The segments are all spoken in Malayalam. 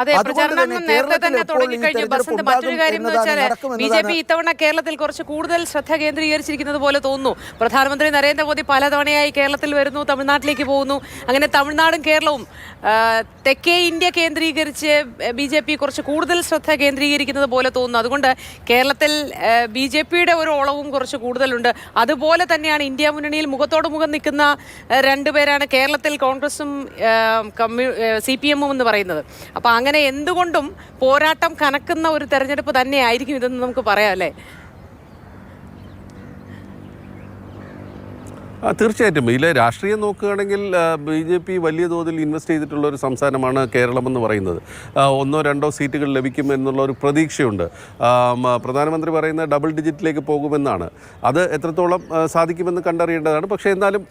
അതെ, പ്രചാരണം നേരത്തെ തന്നെ തുടങ്ങിക്കഴിഞ്ഞു. ബസന്ത്, മറ്റൊരു കാര്യം എന്ന് വെച്ചാൽ ബി.ജെ.പി ഇത്തവണ കേരളത്തിൽ കുറച്ച് കൂടുതൽ ശ്രദ്ധ കേന്ദ്രീകരിച്ചിരിക്കുന്നത് പോലെ തോന്നുന്നു. പ്രധാനമന്ത്രി നരേന്ദ്രമോദി പലതവണയായി കേരളത്തിൽ വരുന്നു, തമിഴ്നാട്ടിലേക്ക് പോകുന്നു. അങ്ങനെ തമിഴ്നാടും കേരളവും തെക്കേ ഇന്ത്യ കേന്ദ്രീകരിച്ച് ബി.ജെ.പി കുറച്ച് കൂടുതൽ ശ്രദ്ധ കേന്ദ്രീകരിക്കുന്നത് പോലെ തോന്നുന്നു. അതുകൊണ്ട് കേരളത്തിൽ ബി.ജെ.പിയുടെ ഒരു ഓളവും കുറച്ച് കൂടുതലുണ്ട്. അതുപോലെ തന്നെയാണ് ഇന്ത്യ മുന്നണിയിൽ മുഖത്തോട് മുഖം നിൽക്കുന്ന രണ്ടുപേരാണ് കേരളത്തിൽ കോൺഗ്രസും CPM എന്ന് പറയുന്നത്. അപ്പോൾ അങ്ങനെ എന്തുകൊണ്ടും പോരാട്ടം കനക്കുന്ന ഒരു തെരഞ്ഞെടുപ്പ് തന്നെയായിരിക്കും ഇതെന്ന് നമുക്ക് പറയാം, അല്ലേ? തീർച്ചയായിട്ടും ഇതിലെ രാഷ്ട്രീയം നോക്കുകയാണെങ്കിൽ BJP വലിയ തോതിൽ ഇൻവെസ്റ്റ് ചെയ്തിട്ടുള്ള ഒരു സംസ്ഥാനമാണ് കേരളം എന്ന് പറയുന്നത്. 1-2 സീറ്റുകൾ ലഭിക്കുമെന്നുള്ള ഒരു പ്രതീക്ഷയുണ്ട്. പ്രധാനമന്ത്രി പറയുന്ന ഡബിൾ ഡിജിറ്റിലേക്ക് പോകുമെന്നാണ്. അത് എത്രത്തോളം സാധിക്കുമെന്ന് കണ്ടറിയേണ്ടതാണ്. പക്ഷേ എന്നാലും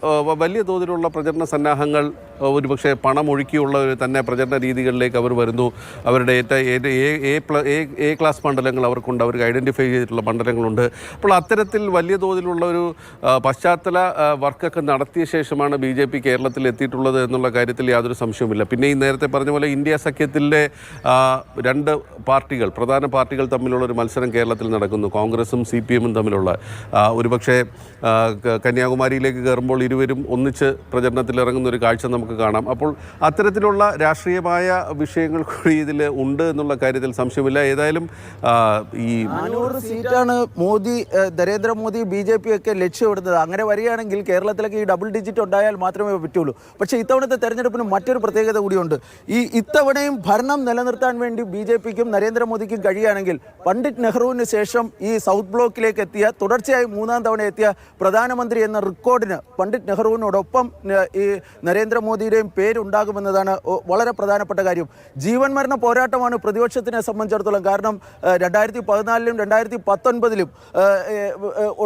വലിയ തോതിലുള്ള പ്രചരണ സന്നാഹങ്ങൾ, ഒരുപക്ഷെ പണമൊഴുക്കിയുള്ള തന്നെ പ്രചരണ രീതികളിലേക്ക് അവർ വരുന്നു. അവരുടെ A ക്ലാസ് മണ്ഡലങ്ങൾ അവർക്കുണ്ട്, അവർക്ക് ഐഡൻറ്റിഫൈ ചെയ്തിട്ടുള്ള മണ്ഡലങ്ങളുണ്ട്. അപ്പോൾ അത്തരത്തിൽ വലിയ തോതിലുള്ള ഒരു പശ്ചാത്തല വർക്കൊക്കെ നടത്തിയ ശേഷമാണ് BJP കേരളത്തിൽ എത്തിയിട്ടുള്ളത് എന്നുള്ള കാര്യത്തിൽ യാതൊരു സംശയവുമില്ല. പിന്നെ ഈ നേരത്തെ പറഞ്ഞ പോലെ ഇന്ത്യ സഖ്യത്തിലെ 2 പാർട്ടികൾ, പ്രധാന പാർട്ടികൾ തമ്മിലുള്ളൊരു മത്സരം കേരളത്തിൽ നടക്കുന്നു. കോൺഗ്രസും CPM-ഉം തമ്മിലുള്ള ഒരുപക്ഷെ കന്യാകുമാരിയിലേക്ക് കയറുമ്പോൾ ഇരുവരും ഒന്നിച്ച് പ്രചരണത്തിൽ ഇറങ്ങുന്ന ഒരു കാഴ്ച നമുക്ക് കാണാം. അപ്പോൾ അത്തരത്തിലുള്ള രാഷ്ട്രീയമായ വിഷയങ്ങൾ കൂടി ഇതിൽ ഉണ്ട് എന്നുള്ള കാര്യത്തിൽ സംശയമില്ല. ഏതായാലും ഈ 400 സീറ്റാണ് നരേന്ദ്രമോദി BJP ഒക്കെ ലക്ഷ്യമിടുന്നത്. അങ്ങനെ വരികയാണെങ്കിൽ കേരളത്തിലേക്ക് ഈ ഡബിൾ ഡിജിറ്റ് ഉണ്ടായാൽ മാത്രമേ പറ്റുള്ളൂ. പക്ഷേ ഇത്തവണത്തെ തെരഞ്ഞെടുപ്പിന് മറ്റൊരു പ്രത്യേകത കൂടിയുണ്ട്. ഇത്തവണയും ഭരണം നിലനിർത്താൻ വേണ്ടി BJPക്കും നരേന്ദ്രമോദിക്കും കഴിയുകയാണെങ്കിൽ പണ്ഡിറ്റ് നെഹ്റുവിന് ശേഷം ഈ സൗത്ത് ബ്ലോക്കിലേക്ക് എത്തിയ, തുടർച്ചയായി 3-ാം തവണ എത്തിയ പ്രധാനമന്ത്രി എന്ന റെക്കോർഡിന് പണ്ഡിറ്റ് നെഹ്റുവിനോടൊപ്പം ഈ നരേന്ദ്രമോദിയുടെയും പേരുണ്ടാകുമെന്നതാണ് വളരെ പ്രധാനപ്പെട്ട കാര്യം. ജീവൻ മരണ പോരാട്ടമാണ് പ്രതിപക്ഷത്തിനെ സംബന്ധിച്ചിടത്തോളം. കാരണം 2014-ലും 2019-ലും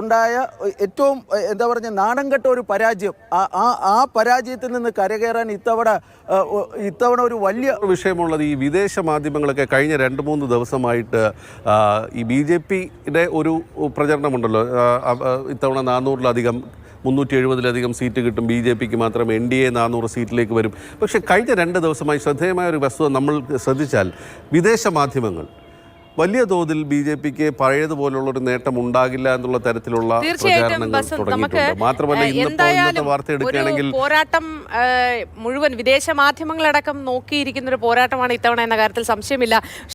ഉണ്ടായ ഏറ്റവും നാണംകെട്ട ഒരു പരാജയം, ആ പരാജയത്തിൽ നിന്ന് കരകയറാൻ ഇത്തവണ ഒരു വലിയ വിഷയമുള്ളത്. ഈ വിദേശ മാധ്യമങ്ങളൊക്കെ കഴിഞ്ഞ 2-3 ദിവസമായിട്ട് ഈ BJPയുടെ ഒരു പ്രചരണമുണ്ടല്ലോ, ഇത്തവണ 400-ലധികം 370-ലധികം സീറ്റ് കിട്ടും, BJPക്ക് മാത്രം NDA 400 സീറ്റിലേക്ക് വരും. പക്ഷേ കഴിഞ്ഞ 2 ദിവസമായി ശ്രദ്ധേയമായ ഒരു വസ്തുത നമ്മൾ ശ്രദ്ധിച്ചാൽ, വിദേശ മാധ്യമങ്ങൾ വലിയ തോതിൽ BJPക്ക് പഴയതുപോലുള്ളൊരു നേട്ടം ഉണ്ടാകില്ല എന്നുള്ള തരത്തിലുള്ള പ്രചാരണങ്ങൾ തുടങ്ങിയിട്ടുണ്ട്. മാത്രമല്ല ഇന്നത്തെ വാർത്ത എടുക്കുകയാണെങ്കിൽ പോരാട്ടം മുഴുവൻ വിദേശ മാധ്യമങ്ങളടക്കം നോക്കിയിരിക്കുന്ന ഒരു പോരാട്ടമാണ് ഇത്തവണ എന്ന കാര്യത്തിൽ സംശയമില്ല.